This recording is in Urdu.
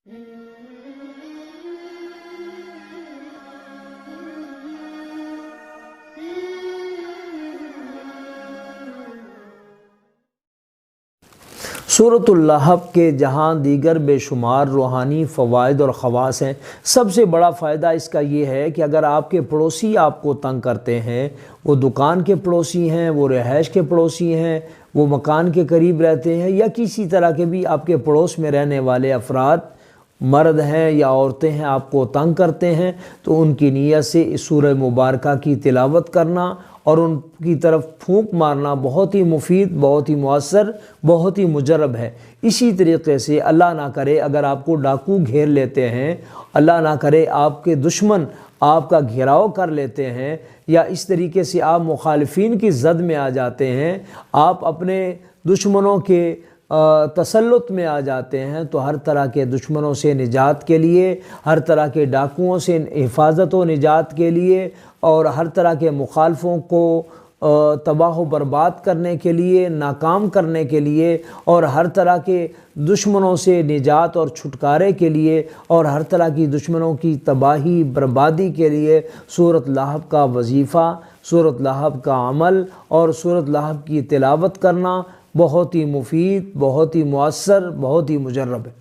سورۃ اللہب کے جہاں دیگر بے شمار روحانی فوائد اور خواص ہیں، سب سے بڑا فائدہ اس کا یہ ہے کہ اگر آپ کے پڑوسی آپ کو تنگ کرتے ہیں، وہ دکان کے پڑوسی ہیں، وہ رہائش کے پڑوسی ہیں، وہ مکان کے قریب رہتے ہیں، یا کسی طرح کے بھی آپ کے پڑوس میں رہنے والے افراد مرد ہیں یا عورتیں ہیں آپ کو تنگ کرتے ہیں، تو ان کی نیت سے اس سورہ مبارکہ کی تلاوت کرنا اور ان کی طرف پھونک مارنا بہت ہی مفید، بہت ہی مؤثر، بہت ہی مجرب ہے۔ اسی طریقے سے اللہ نہ کرے اگر آپ کو ڈاکو گھیر لیتے ہیں، اللہ نہ کرے آپ کے دشمن آپ کا گھیراؤ کر لیتے ہیں، یا اس طریقے سے آپ مخالفین کی زد میں آ جاتے ہیں، آپ اپنے دشمنوں کے تسلط میں آ جاتے ہیں، تو ہر طرح کے دشمنوں سے نجات کے لیے، ہر طرح کے ڈاکوؤں سے حفاظت و نجات کے لیے، اور ہر طرح کے مخالفوں کو تباہ و برباد کرنے کے لیے، ناکام کرنے کے لیے، اور ہر طرح کے دشمنوں سے نجات اور چھٹکارے کے لیے، اور ہر طرح کی دشمنوں کی تباہی بربادی کے لیے سورۃ لہب کا وظیفہ، سورۃ لہب کا عمل اور سورۃ لہب کی تلاوت کرنا بہت ہی مفید، بہت ہی مؤثر، بہت ہی مجرب ہے۔